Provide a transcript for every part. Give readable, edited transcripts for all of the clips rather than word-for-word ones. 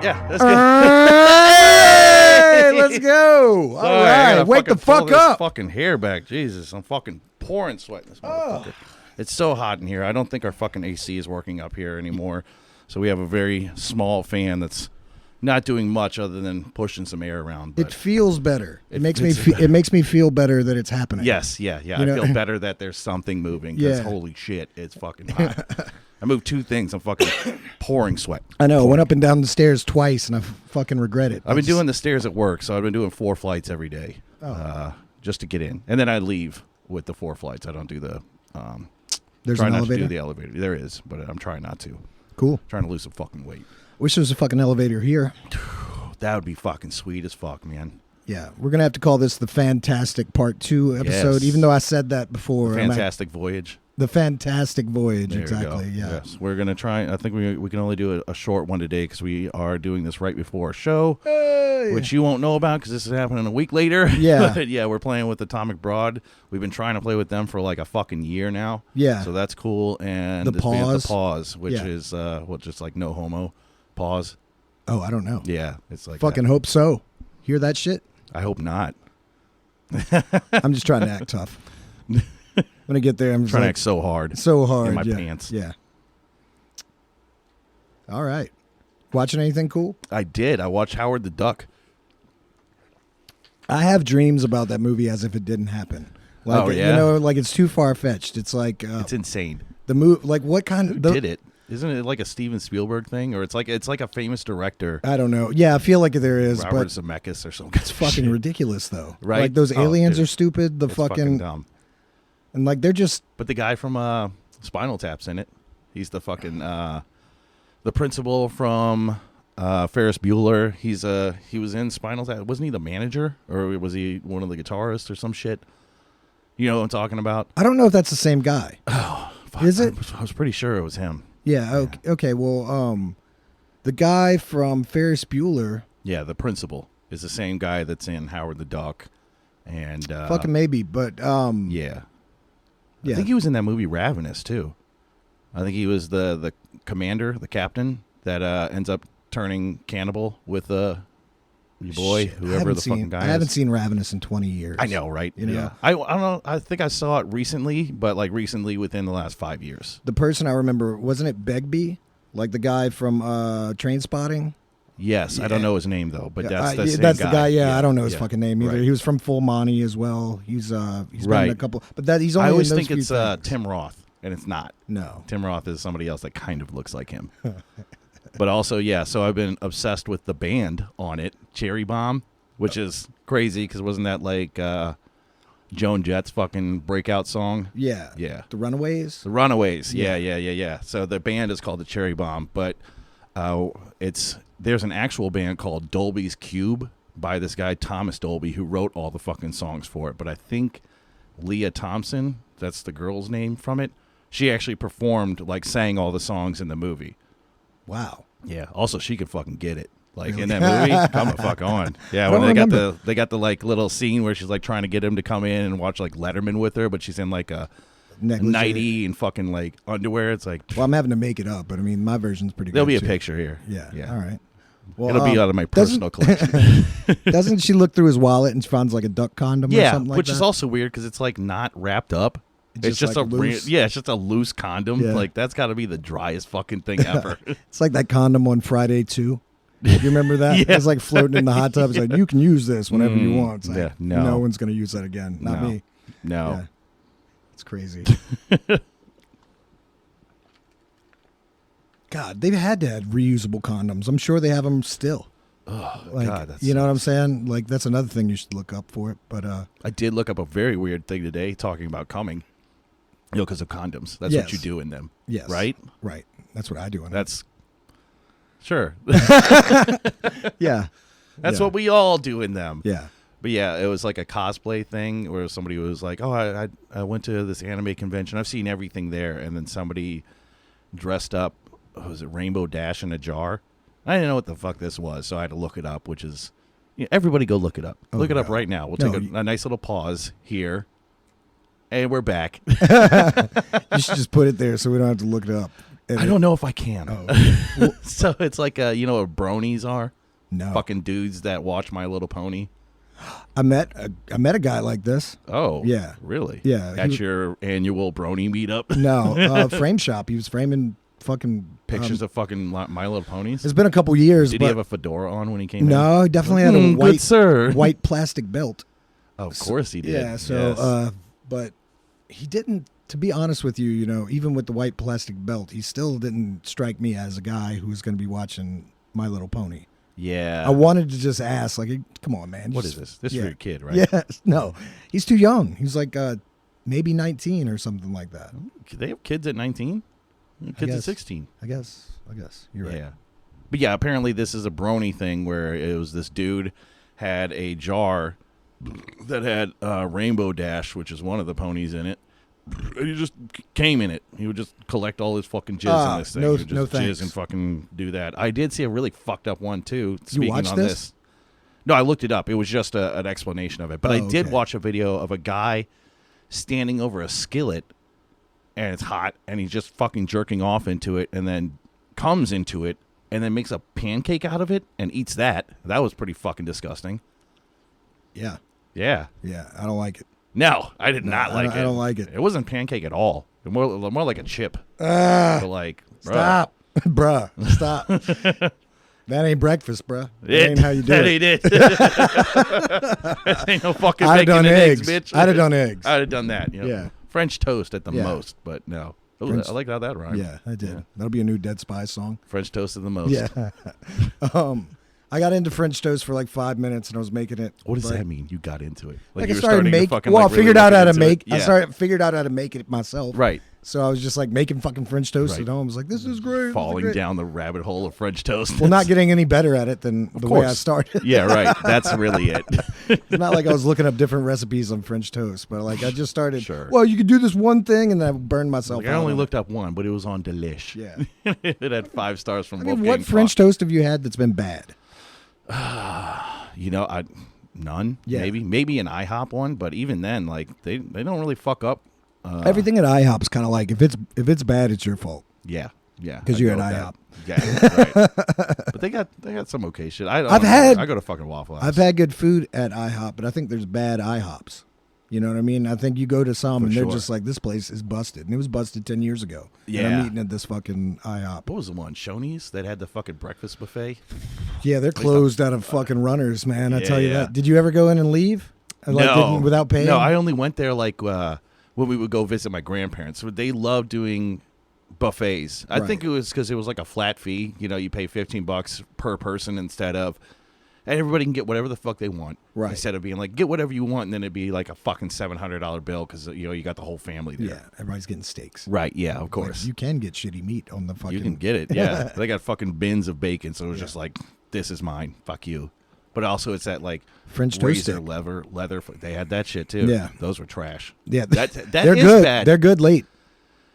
Yeah, that's good. Hey, let's go. All right, wake the fuck up. Fucking hair back, Jesus! I'm fucking pouring sweat in this motherfucker. It's so hot in here. I don't think our fucking AC is working up here anymore. So we have a very small fan that's not doing much other than pushing some air around. But it feels better. It makes me feel better that it's happening. Yes, yeah. I feel better that there's something moving. Because holy shit, it's fucking hot. I moved two things. I'm fucking pouring sweat. I know. Went up and down the stairs twice, and I fucking regret it. I've been doing the stairs at work, so I've been doing 4 flights every day, just to get in, and then I leave with the 4 flights. I don't do the. There's try an not elevator? to do the elevator. There is, but I'm trying not to. Cool. Trying to lose some fucking weight. Wish there was a fucking elevator here. That would be fucking sweet as fuck, man. Yeah, we're gonna have to call this the Fantastic Part 2 episode, Yes. even though I said that before. Fantastic Voyage. The Fantastic Voyage, There exactly. we go. Yeah. Yes, we're gonna try. I think we can only do a short one today because we are doing this right before our show, which you won't know about because this is happening a week later. Yeah. But yeah, we're playing with Atomic Broad. We've been trying to play with them for like a fucking year now. Yeah. So that's cool. And The this band, Pause. The Pause, which Yeah. is just like no homo. Pause. Oh, I don't know. Yeah, it's like Fucking hope so. Hear that shit? I hope not. I'm just trying to act tough. When I get there, I'm just Trying to like, act so hard. so hard. in my yeah. pants. Yeah. All right. Watching anything cool? I did. I watched Howard the Duck. I have dreams about that movie as if it didn't happen. Like, Oh, yeah? You know, like it's too far fetched. It's like It's insane. the movie. Like what kind Who of did it? Isn't it like a Steven Spielberg thing, or it's like a famous director, I don't know. Yeah, I feel like there is, Robert but Zemeckis or something? it's fucking ridiculous though. Right? Like those Oh, aliens dude. are stupid. The It's fucking dumb. and like they're just But the guy from Spinal Tap's in it. He's the fucking the principal from Ferris Bueller. He was in Spinal Tap. Wasn't he the manager, or was he one of the guitarists or some shit? You know what I'm talking about? I don't know if that's the same guy. Fuck, Is it? I was pretty sure it was him. Yeah. Okay. Well, the guy from Ferris Bueller. Yeah, the principal is the same guy that's in Howard the Duck, and Fucking maybe, but yeah. yeah. I think he was in that movie Ravenous too. I think he was the commander, the captain that ends up turning cannibal with your boy, Shit, whoever the fucking guy is. I haven't seen Ravenous in 20 years. I know, right? You know? Yeah. I don't know. I think I saw it recently, but like recently within the last 5 years. The person I remember, wasn't it Begbie? Like the guy from Train Spotting? Yes, I don't know his name though, but that's the same that's guy. the guy. Yeah, I don't know his fucking name either. Right. He was from Full Monty as well. He's been Right. in a couple, but that he's only. I always in those think it's few things. Tim Roth, and it's not. No. Tim Roth is somebody else that kind of looks like him. But also, yeah, so I've been obsessed with the band on it, Cherry Bomb, which is crazy because wasn't that like Joan Jett's fucking breakout song? Yeah. Yeah. The Runaways. The Runaways. Yeah. So the band is called the Cherry Bomb, but there's an actual band called Dolby's Cube by this guy Thomas Dolby who wrote all the fucking songs for it. But I think Leah Thompson, that's the girl's name from it, she actually performed, like sang all the songs in the movie. Wow. Yeah. Also, she could fucking get it. Like in that movie, come the fuck on. Yeah, I when don't they remember. got the like little scene where she's like trying to get him to come in and watch like Letterman with her, but she's in like a Negligee. nightie and fucking like underwear. It's like Well, I'm having to make it up, but I mean, my version's pretty good. there'll be a too. picture here. Yeah. All right. Well, It'll be out of my doesn't- personal collection. Doesn't she look through his wallet and finds like a duck condom or Yeah, something like which that? is also weird because it's like not wrapped up. It's just like a loose. it's just a loose condom. Yeah. Like that's got to be the driest fucking thing ever. It's like that condom on Friday too. You remember that? Yeah. It's like floating in the hot tub. It's like you can use this whenever you want. It's like, yeah, no. no one's gonna use that again. Not No. me. No. Yeah. It's crazy. God, they've had to have reusable condoms. I'm sure they have them still. Oh Like, God, that's you know what I'm saying? Like that's another thing you should look up for it. But I did look up a very weird thing today talking about coming. You know, because of condoms. That's Yes. what you do in them. yes, Right? right. That's what I do. On That's sure. it. Yeah, That's Yeah. what we all do in them. yeah. But yeah, it was like a cosplay thing where somebody was like, "Oh, I went to this anime convention. I've seen everything there." And then somebody dressed up, was it Rainbow Dash in a jar? I didn't know what the fuck this was, so I had to look it up. Which is, everybody go look it up. Oh, Look it up no. right now. We'll No, take a nice little pause here, and we're back. You should just put it there so we don't have to look it up. I don't know if I can. Oh. So it's like, you know what bronies are? No. Fucking dudes that watch My Little Pony. I met a guy like this. Oh. Yeah. Really? Yeah. At your annual brony meetup? No, frame shop. He was framing fucking Pictures of fucking My Little Ponies? It's been a couple years. Did but he have a fedora on when he came in? No, he definitely had a good sir. white plastic belt. Oh, of course he did. Yeah. So, Yes. but he didn't. To be honest with you, even with the white plastic belt, he still didn't strike me as a guy who was going to be watching My Little Pony. Yeah. I wanted to just ask, like, come on, man. What is this? This is for your kid, right? Yeah. No, he's too young. He's like maybe 19 or something like that. They have kids at 19? Kids at 16. I guess. You're right. Yeah. But yeah, apparently this is a brony thing where it was this dude had a jar that had Rainbow Dash, which is one of the ponies in it. And he just came in it. He would just collect all his fucking jizz in this thing. No, He would just no jizz thanks. and fucking do that. I did see a really fucked up one too. You watched on this? No, I looked it up. It was just an explanation of it. But I did okay. watch a video of a guy standing over a skillet, and it's hot, and he's just fucking jerking off into it, and then comes into it, and then makes a pancake out of it and eats that. That was pretty fucking disgusting. Yeah. Yeah. Yeah. I don't like it. No, I did not like it. I don't like it. It wasn't pancake at all. More like a chip. Ah, But like, bruh. stop. Bruh, stop. That ain't breakfast, bruh. That ain't how you do that it. ain't it. That ain't no fucking I'd have bacon done and eggs. bitch. I'd have done eggs. I'd have done that. Yeah. French toast at the Yeah. most, but no. Ooh, French- I like how that rhymed. Yeah, I did. Yeah. That'll be a new Dead Spies song. French toast at the most. Yeah. I got into French toast for like 5 minutes and I was making it. What does but- that mean? You got into it? Like I you were started starting to making. fucking, Well, like, I figured really out how to look into make. it? Yeah. Figured out how to make it myself. Right. So I was just like making fucking French toast Right. at home. I was like, this is great. this is Falling great. down the rabbit hole of French toast. Well, not getting any better at it than the way I course. started. Yeah, right. That's really it. It's not like I was looking up different recipes on French toast, but like I just started. Sure. Well, you could do this one thing, and then I burned myself. Like, I out only on looked up one, but it was on Delish. Yeah. It had 5 stars from it. I mean, Wolfgang what French Puck. toast have you had that's been bad? None. Yeah. Maybe an IHOP one, but even then, like they don't really fuck up. Everything at IHOP's kind of like if it's bad, it's your fault. Yeah. 'Cause I'd you're go at with that. Yeah, right. But they got some okay shit. I go to fucking Waffle House. I've had good food at IHOP, but I think there's bad IHOPs. You know what I mean? I think you go to some For and they're sure. just like, this place is busted. And it was busted 10 years ago. And Yeah. I'm eating at this fucking IHOP. What was the one? Shoney's that had the fucking breakfast buffet. Yeah, they're closed out of fucking runners, man. I Yeah, tell you yeah. that. Did you ever go in and leave? Didn't, without paying? No, I only went there like when we would go visit my grandparents. So they loved doing buffets. I Right. think it was because it was like a flat fee. You pay $15 per person instead of, and everybody can get whatever the fuck they want. Right. Instead of being like, get whatever you want, and then it'd be like a fucking $700 bill because you got the whole family there. Yeah, everybody's getting steaks. Right. Yeah. Of Like, course. you can get shitty meat on the fucking. You can get it. Yeah. They got fucking bins of bacon, so it was just like, this is mine. Fuck you. But also, it's that like French toast razor stick. leather. They had that shit too. Yeah. Those were trash. Yeah, That they're is good. bad. They're good late.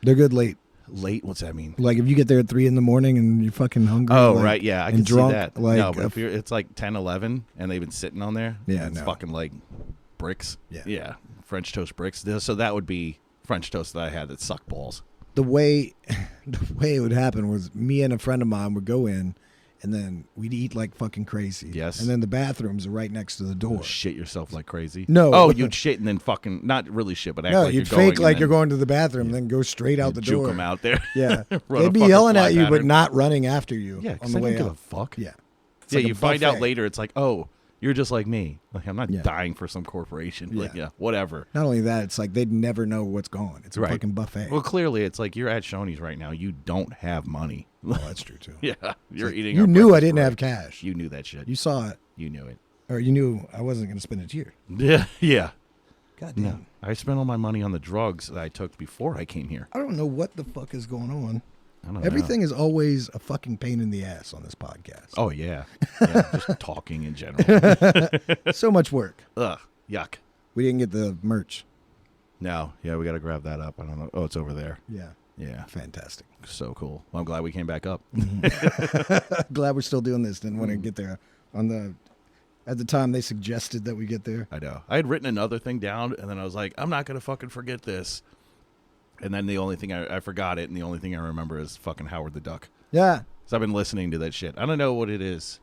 They're good late. Late? What's that mean? Like if you get there at 3 a.m. and you're fucking hungry. Oh, like, right. Yeah, I and can drunk, see that. Like no, but if it's like 10, 11, and they've been sitting on there, Yeah, it's no. fucking like bricks. Yeah. Yeah, French toast bricks. So that would be French toast that I had that sucked balls. the way it would happen was me and a friend of mine would go in, and then we'd eat like fucking crazy. Yes. And then the bathrooms are right next to the door. Shit yourself like crazy. No. Oh, you'd shit and then fucking not really shit, but act No, like you'd you're going fake like and you're then going to the bathroom, and then go straight out the juke door. them out there. Yeah, Run a they'd be fucking yelling fly at you, but pattern. not running after you. Yeah, on because the I way don't give out. a fuck. Yeah, It's Yeah, like a you find out buffet. later. It's like, oh, you're just like me. Like I'm not Yeah. dying for some corporation. Like Yeah. yeah, whatever. Not only that, it's like they'd never know what's gone. It's a Right. fucking buffet. Well, clearly, it's like you're at Shoney's right now. You don't have money. Oh, that's true too. Yeah, you're Like, eating. You our knew I breakfast didn't have right. cash. You knew that shit. You saw it, You knew it. or you knew I wasn't going to spend it here. Yeah, yeah. God damn. No, I spent all my money on the drugs that I took before I came here. I don't know what the fuck is going on. I don't know. Everything is always a fucking pain in the ass on this podcast. Oh yeah, just talking in general. So much work. Ugh, yuck. We didn't get the merch. No, yeah, we got to grab that up. I don't know. Oh, it's over there. Yeah. Yeah, Fantastic. so cool. Well, I'm glad we came back up. Glad we're still doing this. Didn't Mm. want to get there at the time they suggested that we get there. I know. I had written another thing down, and then I was like, I'm not gonna fucking forget this. And then the only thing I forgot it, and the only thing I remember is fucking Howard the Duck. Yeah. So I've been listening to that shit. I don't know what it is.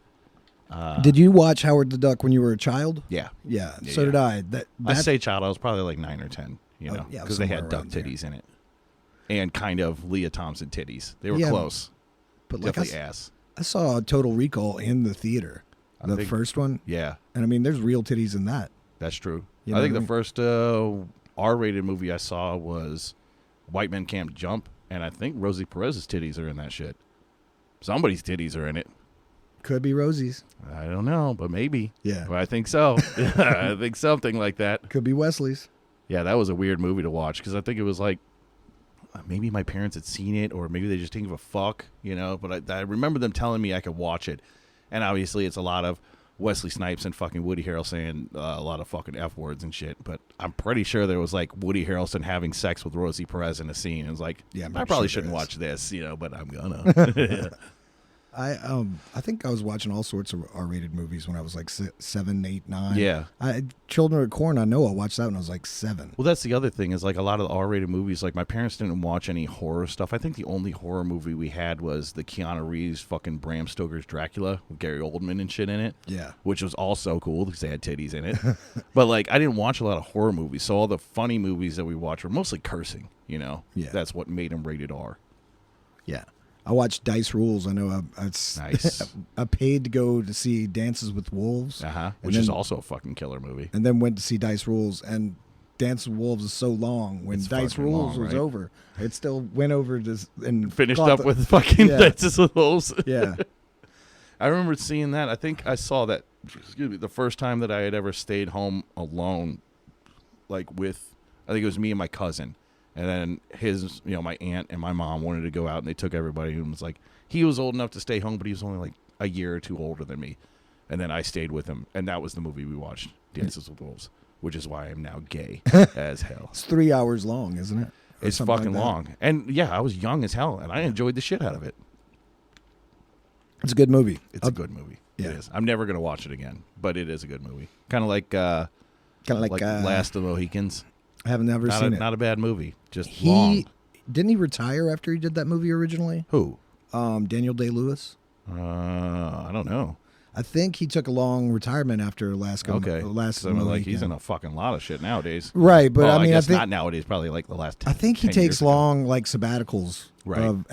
Did you watch Howard the Duck when you were a child? Yeah. Yeah. Yeah, So yeah. did I. I say child. I was probably like 9 or 10. You Oh, know, yeah, because they had somewhere duck around there. titties in it, and kind of Leah Thompson titties. They were Yeah, close. but like Definitely ass. I saw Total Recall in the theater, I the think- first one, Yeah, and I mean, there's real titties in that. that's true. You I know think what I the mean? first R-rated movie I saw was White Men Can't Jump, and I think Rosie Perez's titties are in that shit. Somebody's titties are in it. Could be Rosie's. I don't know, but maybe. Yeah. But I think so. I think something like that. Could be Wesley's. Yeah, that was a weird movie to watch because I think it was like maybe my parents had seen it or maybe they just didn't give a fuck, you know. But I remember them telling me I could watch it, and obviously it's a lot of Wesley Snipes and fucking Woody Harrelson saying a lot of fucking F words and shit. But I'm pretty sure there was like Woody Harrelson having sex with Rosie Perez in a scene. It was like, Yeah, I'm I pretty probably sure shouldn't there is. watch this, you know, but I'm gonna. I think I was watching all sorts of R-rated movies when I was like 7, 8, 9. Yeah. Children of Corn. I know I watched that when I was like 7. Well, that's the other thing is like a lot of the R-rated movies. Like my parents didn't watch any horror stuff. I think the only horror movie we had was the Keanu Reeves fucking Bram Stoker's Dracula with Gary Oldman and shit in it. Yeah. Which was also cool because they had titties in it. But like I didn't watch a lot of horror movies, so all the funny movies that we watched were mostly cursing. You know, Yeah. That's what made them rated R. Yeah. I watched Dice Rules. I know it's Nice. I paid to go to see Dances with Wolves. Which is then- also a fucking killer movie. And then went to see Dice Rules, and Dances with Wolves is so long. When It's Dice fucking Rules long, was right? over, it still went over and Finished caught up the- with fucking Yeah. Dances with Wolves. Yeah. I remember seeing that. I think I saw that. Excuse me. The first time that I had ever stayed home alone, like with, I think it was me and my cousin, and then his, my aunt and my mom wanted to go out, and they took everybody, and was like, he was old enough to stay home, but he was only like a year or two older than me, and then I stayed with him, and that was the movie we watched, Dances with Wolves, which is why I'm now gay as hell. It's 3 hours long, isn't it? Or It's something fucking like that. long, and yeah, I was young as hell, and I enjoyed the shit out of it. It's a good movie. It's a good movie. Yeah. It is. I'm never gonna watch it again, but it is a good movie. Kind of like Kind of like Last of the Mohicans. I have never seen it. Not a bad movie. Just long. Didn't he retire after he did that movie originally? Who? Daniel Day-Lewis. I don't know. I think he took a long retirement after Last of Okay. the Like he's Mohican. in a fucking lot of shit nowadays. Right, but Well, I mean, I guess think not nowadays. Probably like the last. 10, I think he 10 takes years ago. long like sabbaticals Right.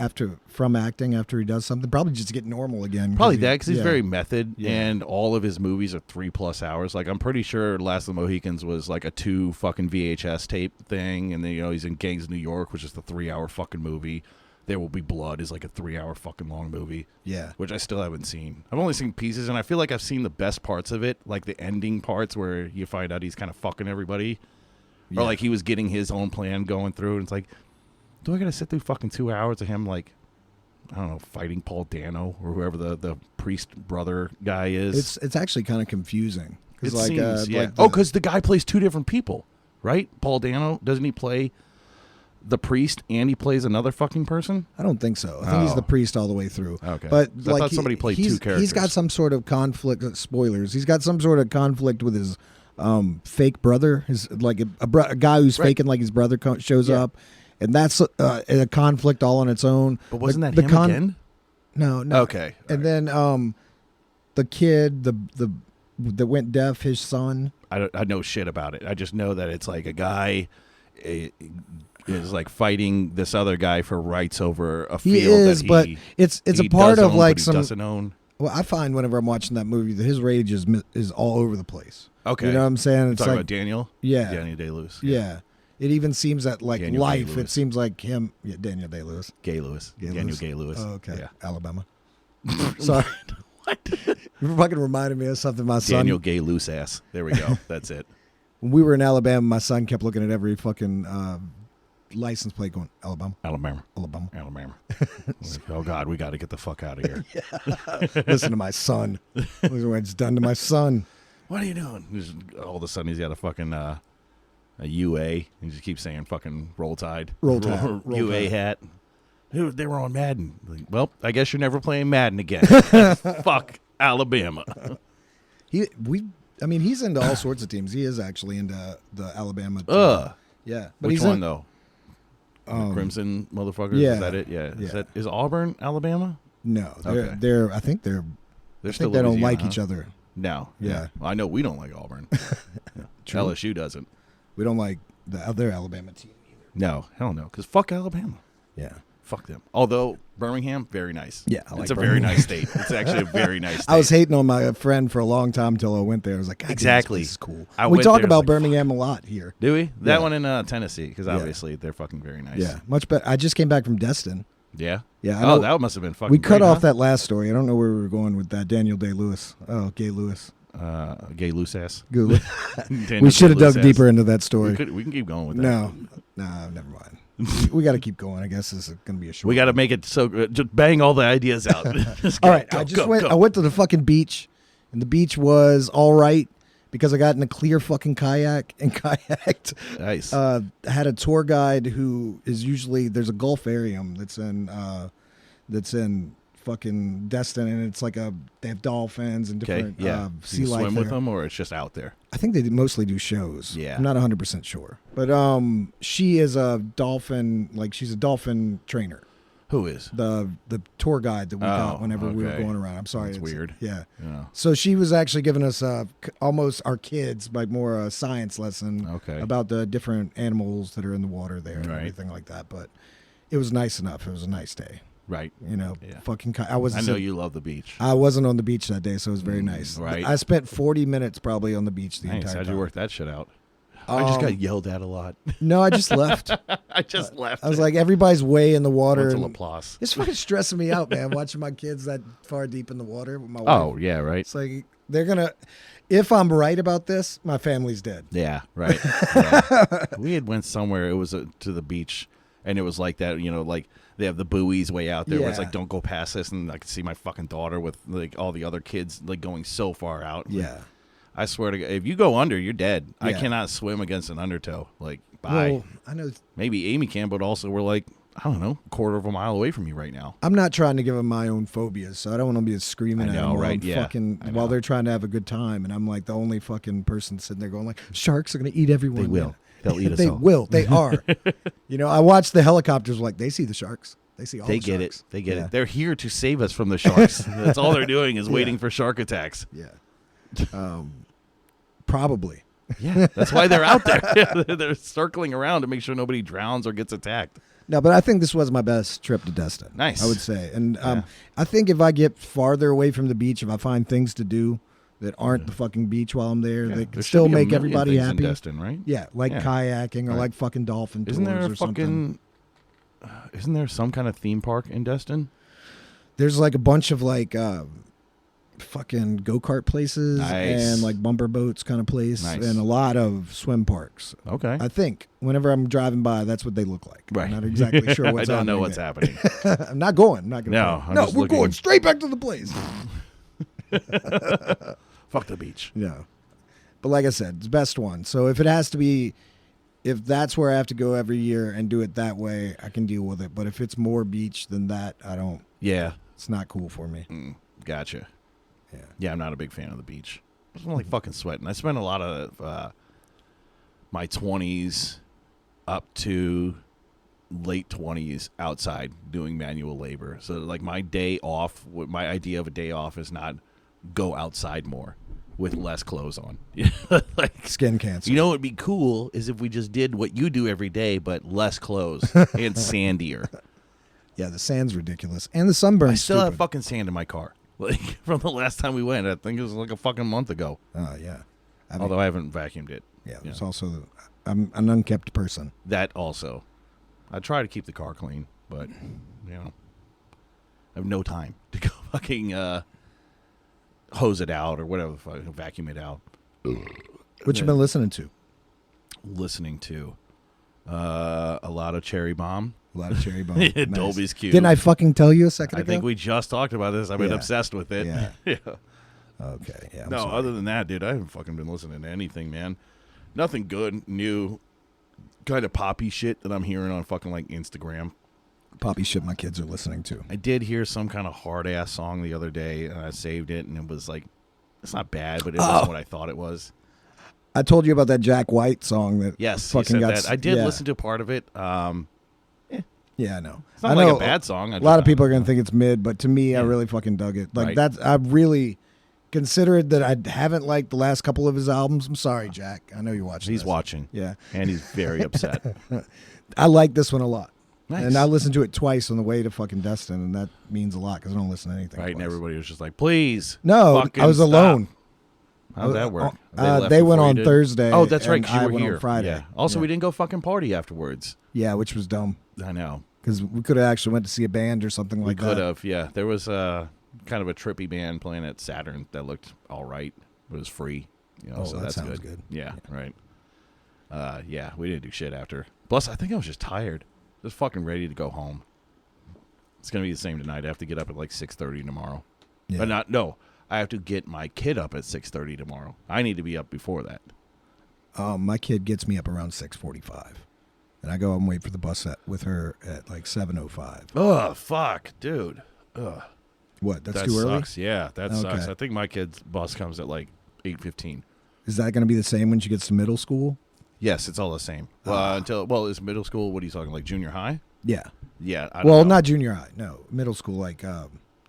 from acting after he does something. Probably just to get normal again. Probably that because he's yeah. very method, Yeah. and all of his movies are 3+ hours. Like I'm pretty sure Last of the Mohicans was like a 2 fucking VHS tape thing, and then he's in Gangs of New York, which is the 3-hour fucking movie. There Will Be Blood is like a 3-hour fucking long movie. Yeah. Which I still haven't seen. I've only seen pieces, and I feel like I've seen the best parts of it, like the ending parts where you find out he's kind of fucking everybody. Yeah. Or like he was getting his own plan going through, and it's like, do I gotta sit through fucking 2 hours of him, like, I don't know, fighting Paul Dano or whoever the priest brother guy is? It's actually kind of confusing. It Like, seems, yeah. like Because the guy plays 2 different people, right? Paul Dano, doesn't he play the priest and he plays another fucking person? I don't think so. I think he's Oh. the priest all the way through. Okay. But I like thought somebody played 2 He's characters. got some sort of conflict. Spoilers. He's got some sort of conflict with his fake brother. His like a guy who's Right. faking like his brother shows Yeah. up, and that's a conflict all on its own. But wasn't The- that the him again? No, no. Okay. And then the kid, the that went deaf, his son. I know shit about it. I just know that it's like a guy is like fighting this other guy for rights over a field He is, that but it's he a part does of own, like but he some. doesn't own. Well, I find whenever I'm watching that movie that his rage is all over the place. Okay. You know what I'm saying? It's Talking like about Daniel? Yeah. Daniel Day-Lewis. yeah. It even seems that like Daniel life, Day-Lewis. it seems like him. Yeah, Daniel Day-Lewis. Gay-Lewis. Daniel Lewis. Gay-Lewis. Oh, okay. Yeah. Alabama. Sorry. What? You fucking reminded me of something my son. Daniel Gay-Loose ass. There we go. That's it. When we were in Alabama, my son kept looking at every fucking license plate going, Alabama, Alabama. Alabama. Alabama. Oh, God, we got to get the fuck out of here. Listen to my son. Look at what it's done to my son. What are you doing? Just, all of a sudden, he's got a fucking a UA. He just keeps saying fucking Roll Tide. Roll Tide. Roll UA Tide. hat. Dude, they were on Madden. Like, well, I guess you're never playing Madden again. Fuck Alabama. I mean, he's into all sorts of teams. He is actually into the Alabama team. Ugh. Yeah. But Which he's one, in, though? Crimson motherfuckers. yeah, Is that it? Yeah. yeah. Is Auburn, Alabama? No, Okay. they're. I think they're. They're I still think they don't Louisiana, like huh? each other. No. Yeah. Well, I know we don't like Auburn. True. LSU doesn't. We don't like the other Alabama team either. No, hell no. Because fuck Alabama. Yeah. Fuck them. Although Birmingham, very nice. Yeah, I like it's a Birmingham. very nice state. It's actually a very nice state. I was hating on my friend for a long time until I went there. I was like, God, Exactly. this is cool. I We went talk there, about like, Birmingham a lot here. Do we? That Yeah. one in Tennessee, because obviously they're fucking very nice. Yeah, much better. I just came back from Destin. Yeah? Yeah. I Oh, know- that must have been fucking we cut great, off huh? that last story. I don't know where we were going with that. Daniel Day-Lewis. Oh, Gay Lewis. Gay loose ass. Good. Daniel We should have Day-Lewis dug ass. deeper into that story. We can keep going with that. No, never mind. we got to keep going. I guess this is going to be a short. We got to make it so just bang all the ideas out. Just All go, right, go, I just go, went. go. I went to the fucking beach, and the beach was all right because I got in a clear fucking kayak and kayaked. Nice. Had a tour guide who is usually there's a Gulfarium that's in fucking Destin, and it's like they have dolphins and Okay. different Yeah. sea you life swim with there. them, or it's just out there. I think they mostly do shows. Yeah. I'm not 100% sure, but she is a dolphin. Like she's a dolphin trainer. Who is? The tour guide that we got whenever we were okay. going around. I'm sorry, That's it's weird. Yeah. Yeah. So she was actually giving us almost our kids like more a science lesson Okay. about the different animals that are in the water there and Right. everything like that. But it was nice enough. It was a nice day. Right. You know, Yeah. fucking. I know you love the beach. I wasn't on the beach that day, so it was very nice. right. I spent 40 minutes probably on the beach the Nice. entire How'd time. you work that shit out? I just got yelled at a lot. No, I just left. I just left. I was like, everybody's way in the water. Went to and Laplace. it's fucking stressing me out, man. Watching my kids that far deep in the water with my wife. Oh, yeah, right. It's like they're gonna. If I'm right about this, my family's dead. Yeah, right. Yeah. We had went somewhere. It was to the beach, and it was like that. You know, like they have the buoys way out there. Where it's Yeah. like, don't go past this, and I could see my fucking daughter with like all the other kids like going so far out. Yeah. I swear to God, if you go under, you're dead. I Yeah. cannot swim against an undertow. Like, bye. Well, I know. Maybe Amy can, but also we're like, I don't know, a quarter of a mile away from you right now. I'm not trying to give them my own phobias, so I don't want to be screaming I at know, them while right? I'm Yeah, fucking I know. while they're trying to have a good time, and I'm like the only fucking person sitting there going like, sharks are gonna eat everyone. They will. man." They'll eat us They all. will. They are. You know, I watch the helicopters like they see the sharks. They see all They the get sharks. it. They get Yeah. it. They're here to save us from the sharks. That's all they're doing is waiting for shark attacks. Yeah. Probably. Yeah, that's why they're out there. They're circling around to make sure nobody drowns or gets attacked. No, but I think this was my best trip to Destin. Nice. I would say. And Yeah. I think if I get farther away from the beach, if I find things to do that aren't the fucking beach while I'm there, Yeah, they can there should still be a make million everybody things in happy. Destin, right? Yeah, like Yeah. kayaking or Right. like fucking dolphin Isn't there tours a or something. Isn't there some kind of theme park in Destin? There's like a bunch of like fucking go-kart places Nice. and like bumper boats kind of place Nice. and a lot of swim parks. Okay. I think whenever I'm driving by, that's what they look like. Right. I'm not exactly sure what's I don't know happening what's there. happening. I'm not going. I'm not going. No, I'm no, just we're looking. going straight back to the place. Fuck the beach. Yeah. But like I said, it's the best one. So if it has to be, if that's where I have to go every year and do it that way, I can deal with it. But if it's more beach than that, I don't. Yeah. It's not cool for me. Gotcha. Yeah. Yeah, I'm not a big fan of the beach. I'm like fucking sweating. I spent a lot of my 20s up to late 20s outside doing manual labor. So like my day off, my idea of a day off is not go outside more with less clothes on. Like, Skin cancer. you know what would be cool is if we just did what you do every day, but less clothes and sandier. Yeah, the sand's ridiculous. And the sunburn. I still have fucking sand in my car. Like from the last time we went, I think it was like a fucking month ago. Oh, yeah. I mean, Although I haven't vacuumed it. yeah, there's also, I'm an unkept person. That also. I try to keep the car clean, but, you know, I have no time to go fucking hose it out or whatever, fucking vacuum it out. What you been listening to? Listening to a lot of Cherry Bomb. A lot of Cherry Bomb. Yeah, Nice. Dolby's cute. Didn't I fucking tell you a second I ago? think we just talked about this. I've been Yeah. obsessed with it. Yeah. Yeah. Okay, yeah. I'm No, sorry. other than that, dude, I haven't fucking been listening to anything, man. Nothing good, new, kind of poppy shit that I'm hearing on fucking like Instagram. Poppy shit my kids are listening to. I did hear some kind of hard ass song the other day, and I saved it, and it was like, it's not bad, but it wasn't what I thought it was. I told you about that Jack White song that Yes, you fucking said got. that. I did yeah. listen to part of it. Yeah, I know. It's not like a bad song. A lot of people are going to think it's mid, but to me, I really fucking dug it. Like, I really considered that I haven't liked the last couple of his albums. I'm sorry, Jack. I know you're watching. He's watching. Yeah. And he's very upset. I like this one a lot. Nice. And I listened to it twice on the way to fucking Destin, and that means a lot because I don't listen to anything. Right, twice. and everybody was just like, please. No, I was alone. How'd that work? They went on Thursday. Oh, that's right. I You were went here on Friday. Yeah. Also, we didn't go fucking party afterwards. Yeah, which was dumb. I know. Because we could have actually went to see a band or something like that. We could have, yeah. There was kind of a trippy band playing at Saturn that looked all right. It was free. You know, so that that's sounds good. Yeah, right. Yeah, we didn't do shit after. Plus, I think I was just tired. Just fucking ready to go home. It's going to be the same tonight. I have to get up at like 6:30 tomorrow. Yeah. But no. I have to get my kid up at 6:30 tomorrow. I need to be up before that. My kid gets me up around 6:45. And I go and wait for the bus with her at like 7:05. Oh, fuck, dude. Ugh. What? That's that too early? Sucks. Yeah, that sucks. I think my kid's bus comes at like 8:15. Is that going to be the same when she gets to middle school? Yes, it's all the same. Is middle school, what are you talking, like junior high? Yeah. Yeah. I don't know. Not not junior high. No, middle school. Like,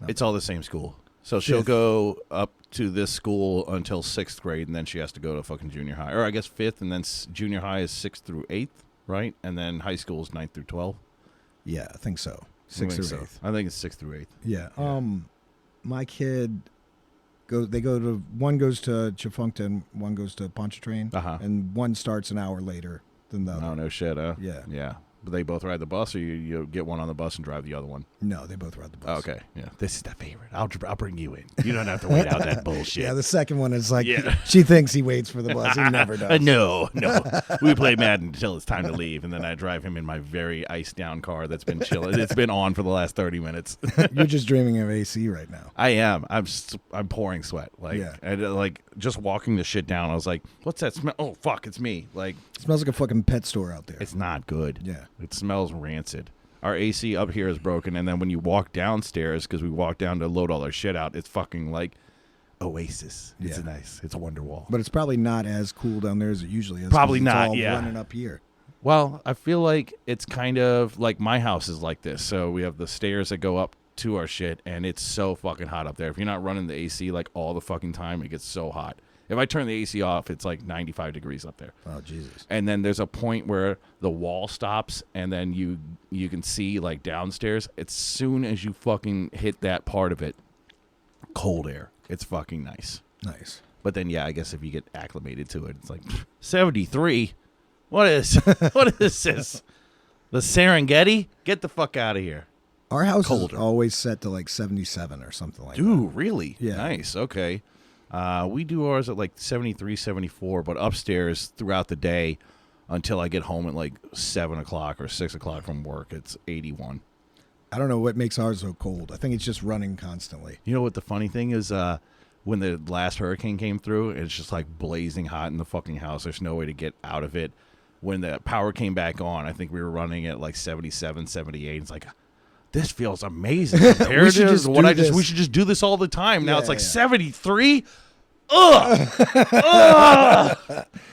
it's all the same school. So she'll go up to this school until 6th grade, and then she has to go to fucking junior high. Or I guess 5th, and then junior high is 6th through 8th, right? And then high school is 9th through 12th. Yeah, I think so. 6th through 8th. I think it's 6th through 8th. Yeah. My kid one goes to Chafunkton, one goes to Pontchartrain, and one starts an hour later than the other. Oh, no shit, huh? Yeah. Yeah. But they both ride the bus, or you get one on the bus and drive the other one? No, they both ride the bus. Okay, yeah. This is the favorite. I'll bring you in. You don't have to wait out that bullshit. Yeah, the second one is like, she thinks he waits for the bus. He never does. No. We play Madden until it's time to leave, and then I drive him in my very iced down car that's been chilling. It's been on for the last 30 minutes. You're just dreaming of AC right now. I am. I'm pouring sweat. Like just walking the shit down, I was like, what's that smell? Oh, fuck, it's me. Like, it smells like a fucking pet store out there. It's not good. Yeah. It smells rancid. Our AC up here is broken, and then when you walk downstairs, because we walk down to load all our shit out, it's fucking like Oasis. It's it's a wonder wall. But it's probably not as cool down there as it usually is. Probably not, all running up here. Well, I feel like it's kind of like my house is like this. So we have the stairs that go up to our shit, and it's so fucking hot up there. If you're not running the AC like all the fucking time, it gets so hot. If I turn the AC off, it's like 95 degrees up there. Oh, Jesus. And then there's a point where the wall stops, and then you can see, like, downstairs. As soon as you fucking hit that part of it, cold air. It's fucking nice. Nice. But then, yeah, I guess if you get acclimated to it, it's like, 73? What is this? The Serengeti? Get the fuck out of here. Our house is always set to, like, 77 or something like that. Dude, really? Yeah. Nice. Okay. We do ours at like 73, 74, but upstairs throughout the day until I get home at like 7 o'clock or 6 o'clock from work, it's 81. I don't know what makes ours so cold. I think it's just running constantly. You know what the funny thing is? When the last hurricane came through, it's just like blazing hot in the fucking house. There's no way to get out of it. When the power came back on, I think we were running at like 77, 78. It's like, this feels amazing compared to what we should just do this all the time. Now it's like 73. Ugh.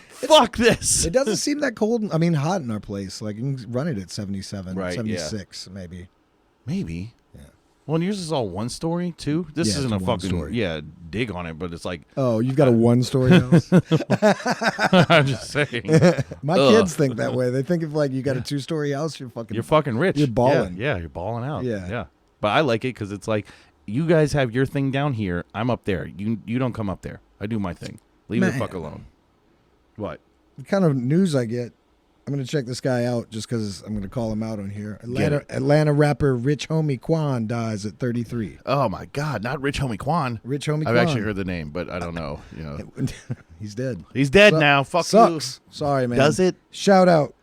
Fuck this. It doesn't seem that cold. I mean, hot in our place. Like, you can run it at 77, 76, maybe. Maybe. Yeah. Well, and yours is all one story, too? This isn't a fucking story. dig on it, but it's like... Oh, you've got a one-story house? I'm just saying. My kids think that way. They think if, like, you got a two-story house, you're fucking rich. You're balling. Yeah, you're balling out. Yeah. But I like it because it's like, you guys have your thing down here. I'm up there. You don't come up there. I do my thing. Leave me the fuck alone. What? The kind of news I get, I'm going to check this guy out just because I'm going to call him out on here. Atlanta rapper Rich Homie Quan dies at 33. Oh, my God. Not Rich Homie Quan. Rich Homie Quan. I've actually heard the name, but I don't know. He's dead. He's dead now. Fuck sucks. You. Sorry, man. Does it? Shout out.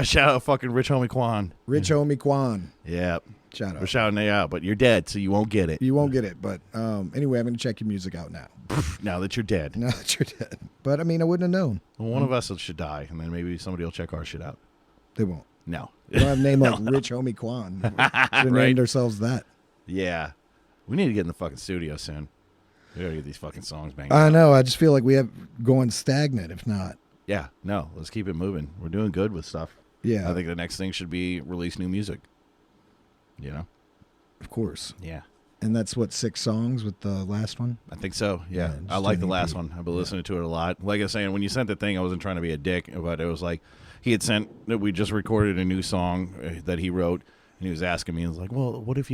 Shout out fucking Rich Homie Quan. Rich Homie Quan. Yeah. Shout out. We're shouting it out, but you're dead, so you won't get it. You won't get it, but anyway, I'm going to check your music out now. Now that you're dead. Now that you're dead. But, I mean, I wouldn't have known. Well, one of us should die, and then maybe somebody will check our shit out. They won't. No. We don't have a name like Rich Homie Quan. We should have named ourselves that. Yeah. We need to get in the fucking studio soon. We gotta get these fucking songs banged I out. know. I just feel like we have going stagnant, if not. Yeah. No. Let's keep it moving. We're doing good with stuff. Yeah. I think the next thing should be release new music. You know? Of course. Yeah. And that's what, 6 songs with the last one? I think so. Yeah. Yeah, I like the just an last EP. one. I've been listening to it a lot. Like I was saying, when you sent the thing, I wasn't trying to be a dick, but it was like he had sent that we just recorded a new song that he wrote, and he was asking me, he was like, well, what if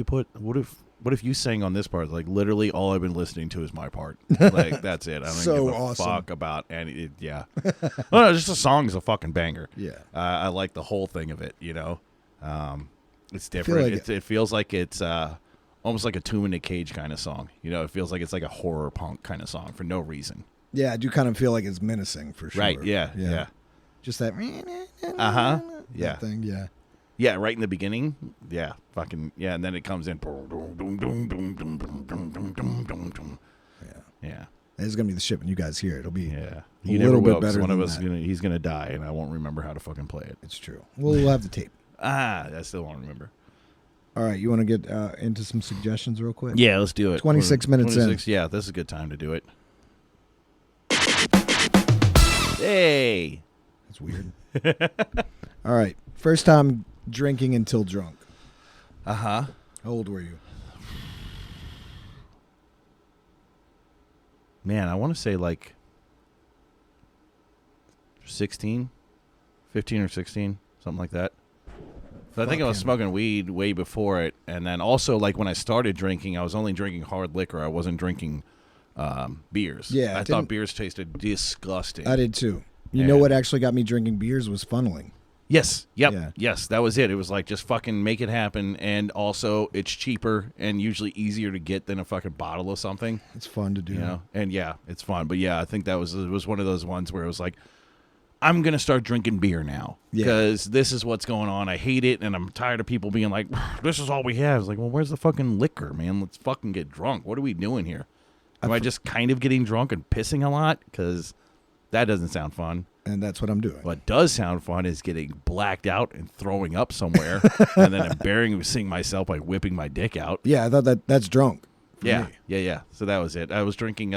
you sang on this part? Like, literally all I've been listening to is my part. Like, that's it. I don't So give a awesome. fuck about any. Yeah. Well, no, just the song is a fucking banger. Yeah. I like the whole thing of it, you know. It's feel different. like It feels like it's almost like a Tomb in a Cage kind of song. You know, it feels like it's like a horror punk kind of song for no reason. Yeah, I do kind of feel like it's menacing for sure. Right, yeah. Just that Uh-huh. Yeah. that thing, yeah. Yeah, right in the beginning. Yeah, fucking, yeah, and then it comes in. Yeah. It's going to be the shit when you guys hear it. It'll be Yeah. a You never little will, bit 'cause better one of than us, that. he's going to die, and I won't remember how to fucking play it. It's true. We'll have the tape. I still won't remember. All right, you want to get into some suggestions real quick? Yeah, let's do it. 26 minutes in. Yeah, this is a good time to do it. Hey. That's weird. All right, first time drinking until drunk. Uh-huh. How old were you? Man, I want to say like 16, 15 or 16, something like that. But I think I was Fucking- smoking weed way before it. And then also, like, when I started drinking, I was only drinking hard liquor. I wasn't drinking beers. Yeah, I it thought didn't- beers tasted disgusting. I did too. You know Yeah. what actually got me drinking beers was funneling. Yes. Yep. Yeah. Yes, that was it. It was like, just fucking make it happen. And also, it's cheaper and usually easier to get than a fucking bottle of something. It's fun to do. You know? And yeah, it's fun. But yeah, I think it was one of those ones where it was like, I'm going to start drinking beer now Yeah. because this is what's going on. I hate it, and I'm tired of people being like, this is all we have. It's like, well, where's the fucking liquor, man? Let's fucking get drunk. What are we doing here? Am I just kind of getting drunk and pissing a lot? Because that doesn't sound fun. And that's what I'm doing. What does sound fun is getting blacked out and throwing up somewhere and then embarrassing myself by whipping my dick out. Yeah, I thought that's drunk. for Yeah, me. yeah. So that was it. I was drinking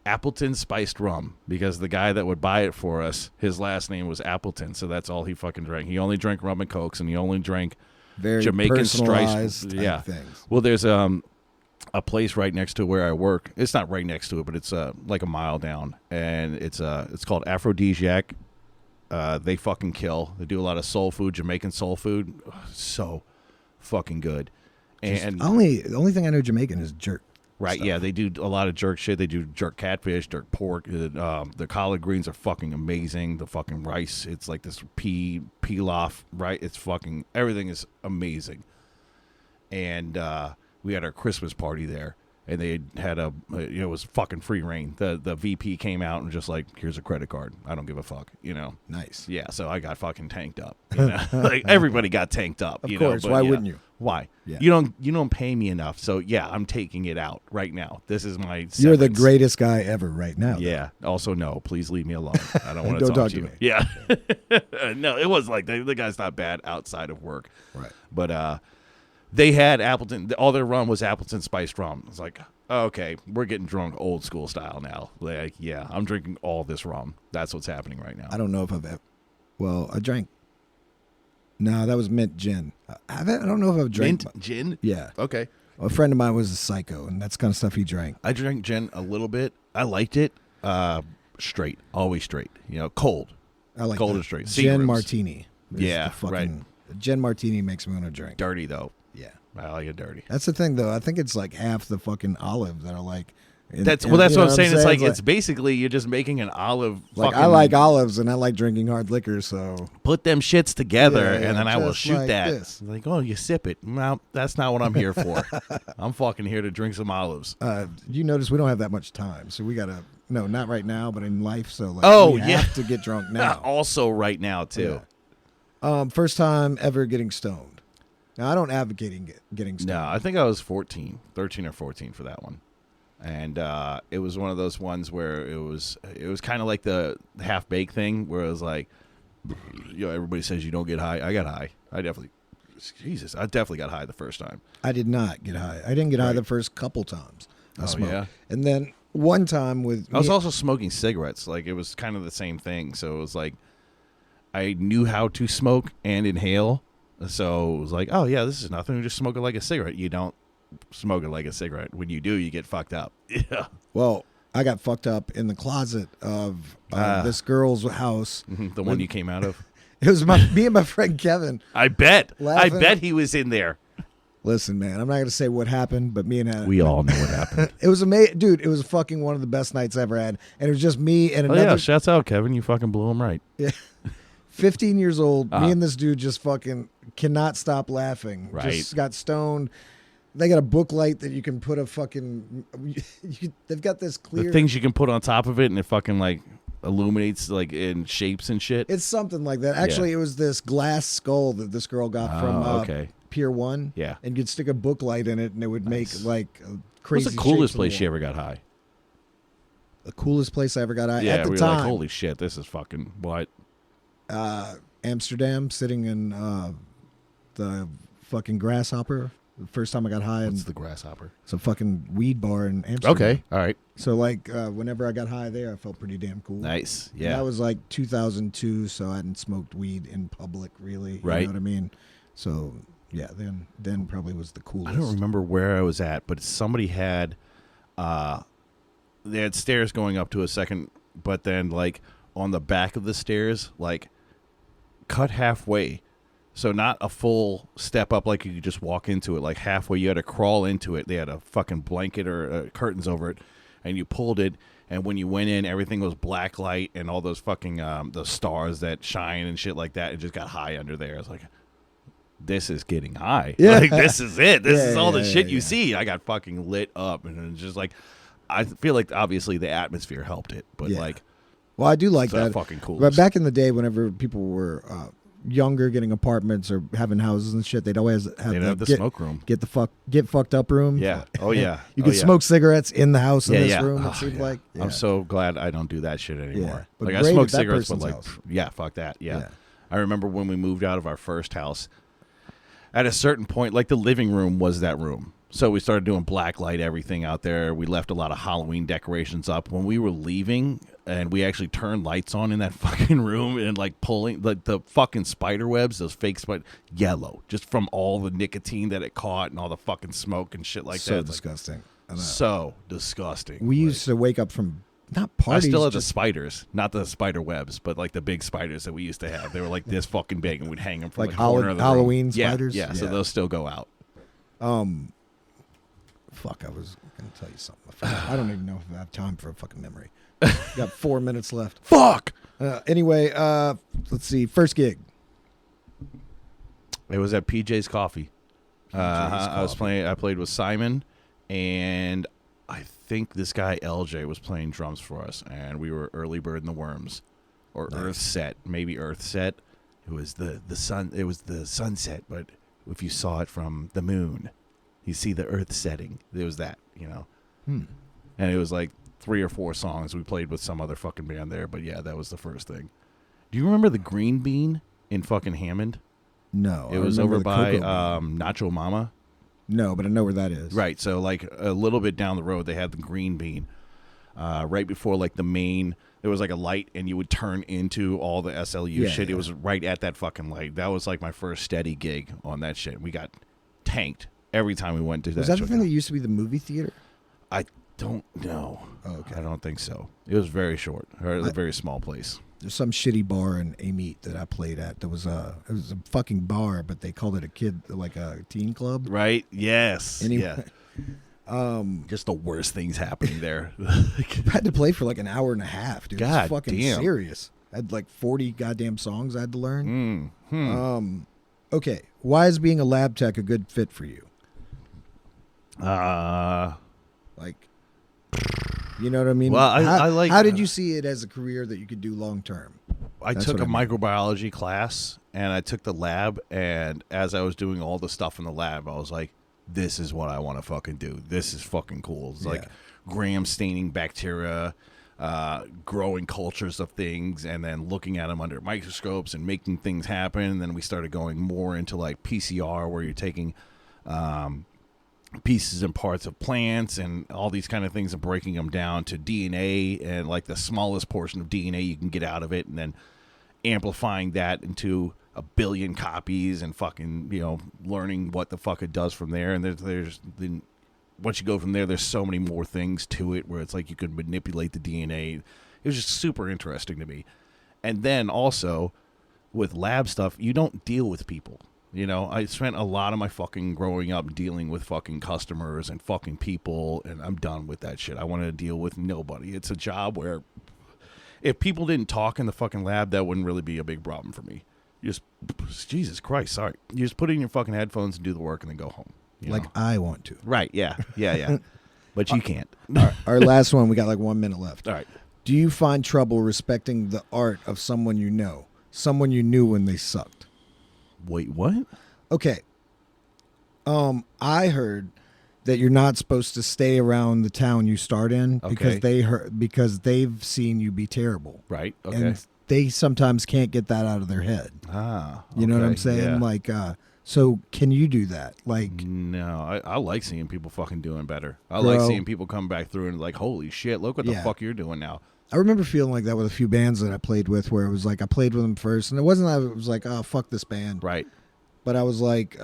Appleton spiced rum because the guy that would buy it for us, his last name was Appleton, so that's all he fucking drank. He only drank rum and cokes, and he only drank Very Jamaican personalized spice. type Yeah. things. Well, there's a place right next to where I work. It's not right next to it, but it's like a mile down, and it's called Aphrodisiac. They fucking kill. They do a lot of soul food, Jamaican soul food. Ugh, so fucking good. And The only thing I know Jamaican is jerk. right, stuff. yeah, they do a lot of jerk shit. They do jerk catfish, jerk pork. The collard greens are fucking amazing. The fucking rice, it's like this pilaf, right? It's fucking, everything is amazing. And we had our Christmas party there, and they had it was fucking free reign. The VP came out and just like, here's a credit card. I don't give a fuck, you know. Nice. Yeah, so I got fucking tanked up. You know? Like everybody got tanked up. Of you course. know, but Why yeah. wouldn't you? Why? Yeah. You don't pay me enough. So yeah, I'm taking it out right now. This is my You're the severance. greatest guy ever right now. though. Yeah. Also, no, please leave me alone. I don't want to Don't talk talk to to you. me. Yeah. No, it was like the guy's not bad outside of work. Right. But they had Appleton. All their rum was Appleton spiced rum. It's like, okay, we're getting drunk old school style now. Like, yeah, I'm drinking all this rum. That's what's happening right now. I don't know if I've ever. Well, I drank. No, that was mint gin. I don't know if I've drank. Mint gin. Yeah. Okay. A friend of mine was a psycho, and that's kind of stuff he drank. I drank gin a little bit. I liked it. Straight, always straight. You know, cold. I like Cold that. and straight. Gin Seagrams. martini. is Yeah, the fucking, right. Gin martini makes me want to drink. Dirty though. Yeah. I like it dirty. That's the thing, though. I think it's like half the fucking olive that are like. That's you what know I'm saying. It's like It's it's basically you're just making an olive. like fucking, I like olives and I like drinking hard liquor, so put them shits together, Yeah, and then I will just shoot like that. this. Like, oh, you sip it. No, that's not what I'm here for. I'm fucking here to drink some olives. you notice we don't have that much time, so we gotta not right now, but in life, so like Oh, we yeah. have to get drunk now. Also, right now too. First time ever getting stoned. Now I don't advocate getting stoned. No, I think I was 13 or 14 for that one. And it was one of those ones where it was kind of like the half baked thing where it was like, you know, everybody says you don't get high. I got high. I definitely got high the first time. I did not get high. I didn't get high Right. the first couple times I Oh, smoked. yeah? And then one time with I was me- also smoking cigarettes. Like it was kind of the same thing. So it was like I knew how to smoke and inhale. So it was like, oh yeah, this is nothing. We just smoke it like a cigarette. You don't smoke it like a cigarette. When you do, you get fucked up. Yeah. Well, I got fucked up in the closet of this girl's house. The one you came out of. It was me and my friend Kevin. I bet. Laughing. I bet he was in there. Listen, man, I'm not going to say what happened, but me and we all know what happened. It was amazing. Dude, it was fucking one of the best nights I ever had. And it was just me and another. Oh, yeah, shouts out, Kevin. You fucking blew him right. Yeah. 15 years old. Me and this dude just fucking cannot stop laughing. Right. Just got stoned. They got a book light that you can put a fucking. They've got this clear. The things you can put on top of it and it fucking like illuminates like in shapes and shit. It's something like that. Actually, It was this glass skull that this girl got from Pier 1. Yeah. And you'd stick a book light in it and it would make like crazy. What's the coolest shapes place on you the wall. ever got high? The coolest place I ever got high Yeah, at the we were time. like, holy shit, this is fucking what? Amsterdam, sitting in the fucking Grasshopper. The first time I got high, What's and the Grasshopper? it's a fucking weed bar in Amsterdam. Okay, all right, So like, whenever I got high there, I felt pretty damn cool. nice. And Yeah, that was like 2002, so I hadn't smoked weed in public, really. Right. You know what I mean? So yeah, then probably was the coolest. I don't remember where I was at, but somebody had, they had stairs going up to a second, but then like on the back of the stairs, like cut halfway. So not a full step up like you could just walk into it. Like halfway, you had to crawl into it. They had a fucking blanket or curtains over it, and you pulled it. And when you went in, everything was black light and all those fucking the stars that shine and shit like that. It just got high under there. I was like, this is getting high. Yeah. Like, this is it. This is all the shit you yeah. see. I got fucking lit up, and it's just like, I feel like obviously the atmosphere helped it, but Yeah. like, Well, I do like it's that. fucking cool. But back in the day, whenever people were younger, getting apartments or having houses and shit, they'd always have They have the smoke room. Get fucked up room. Yeah. Oh yeah. You Oh, could yeah. smoke cigarettes in the house in Yeah, this yeah. room. It Oh, seemed yeah. like. Yeah. I'm so glad I don't do that shit anymore. Yeah. But Like I great smoke at that cigarettes, but person's like, house. yeah, fuck that. Yeah. Yeah. I remember when we moved out of our first house. At a certain point, like the living room was that room. So we started doing black light everything out there. We left a lot of Halloween decorations up. When we were leaving, and we actually turned lights on in that fucking room and like pulling like the fucking spider webs, those fake yellow, just from all the nicotine that it caught and all the fucking smoke and shit like so that. It's disgusting. I like, know. so disgusting. We Like, used to wake up from not I parties. still have the just, spiders, not the spider webs, but like the big spiders that we used to have. They were like this fucking big, and we'd hang them from Like the corner of the room. Halloween Yeah, spiders? Yeah, so Yeah. those still go out. fuck, I was going to tell you something. I don't even know if I have time for a fucking memory. Got 4 minutes left. Fuck. Anyway, let's see. First gig. It was at PJ's Coffee. I was Coffee. playing. I played with Simon, and I think this guy LJ was playing drums for us, and we were Early Bird and the Worms, or Nice. Earth Set, maybe Earth Set. It was the sun. It was the sunset, but if you saw it from the moon, you see the Earth setting. It was that, you know. And it was like 3 or 4 songs we played with some other fucking band there, but yeah, that was the first thing. Do you remember the Green Bean in fucking Hammond? No. It I was remember over the by Cocoa Bean. Nacho Mama. No, but I know where that is. Right, so like a little bit down the road, they had the Green Bean. Right before like the main, there was like a light, and you would turn into all the SLU Yeah, shit. yeah. It was right at that fucking light. That was like my first steady gig on that shit. We got tanked every time we went to that. Was that the shit. thing that used to be the movie theater? I don't know. Oh, okay. I don't think so. It was very short, or a very small place. There's some shitty bar in Amite that I played at. It was a fucking bar, but they called it a kid, like a teen club. Right? Yes. Anyway, Yeah. Just the worst things happening there. I had to play for like an hour and a half, dude. God It's fucking damn. serious. I had like 40 goddamn songs I had to learn. Hmm. Okay, why is being a lab tech a good fit for you? Like, you know what I mean? Well, I like- How did you see it as a career that you could do long term? I That's took a what I mean. microbiology class, and I took the lab, and as I was doing all the stuff in the lab, I was like, this is what I want to fucking do. This is fucking cool. It's like Yeah. gram staining bacteria, growing cultures of things, and then looking at them under microscopes and making things happen. And then we started going more into like PCR, where you're taking pieces and parts of plants and all these kind of things and breaking them down to DNA, and like the smallest portion of DNA you can get out of it, and then amplifying that into a billion copies and fucking, learning what the fuck it does from there. And there's then once you go from there, there's so many more things to it where it's like you can manipulate the DNA. It was just super interesting to me. And then also with lab stuff, you don't deal with people. I spent a lot of my fucking growing up dealing with fucking customers and fucking people, and I'm done with that shit. I want to deal with nobody. It's a job where if people didn't talk in the fucking lab, that wouldn't really be a big problem for me. Jesus Christ, sorry. You just put in your fucking headphones and do the work and then go home. Like I want to. Right, yeah. But you can't. Our last one, we got like 1 minute left. All right. Do you find trouble respecting the art of someone you know? Someone you knew when they sucked? Wait, what? Okay. I heard that you're not supposed to stay around the town you start in because they've seen you be terrible. Right. Okay. And they sometimes can't get that out of their head. Ah. You know what I'm okay, saying? yeah. Like, so can you do that? Like, no, I like seeing people fucking doing better. I Bro. like seeing people come back through and like, holy shit, look what the Yeah. fuck you're doing now. I remember feeling like that with a few bands that I played with, where it was like I played with them first, and it wasn't that it was like, oh, fuck this band, Right. but I was like,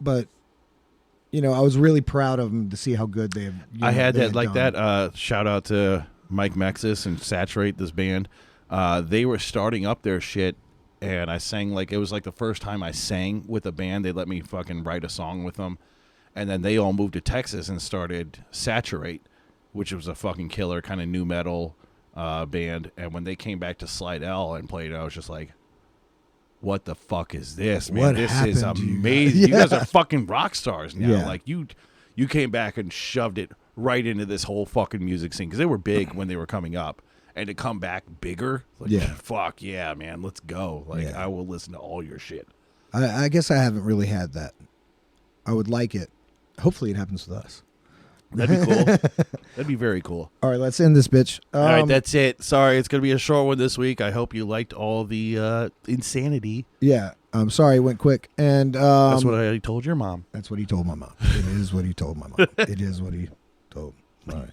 but I was really proud of them to see how good they have. I had that like done. that. Shout out to Mike Mexis and Saturate, this band. They were starting up their shit, and I sang it was like the first time I sang with a band. They let me fucking write a song with them, and then they all moved to Texas and started Saturate, which was a fucking killer kind of new metal band. And when they came back to Slidell and played, I was just like, what the fuck is this, man? What This is happened to you? amazing. Yeah. You guys are fucking rock stars now. Yeah. Like, you came back and shoved it right into this whole fucking music scene, because they were big when they were coming up. And to come back bigger, like, Yeah. fuck yeah, man, let's go. Like, Yeah. I will listen to all your shit. I guess I haven't really had that. I would like it. Hopefully, it happens with us. That'd be cool. That'd be very cool. All right, let's end this bitch. All right, that's it. Sorry, it's going to be a short one this week. I hope you liked all the insanity. Yeah, I'm sorry it went quick. And That's what I told your mom. That's what he told my mom. It is what he told my mom. It is what he told. All right.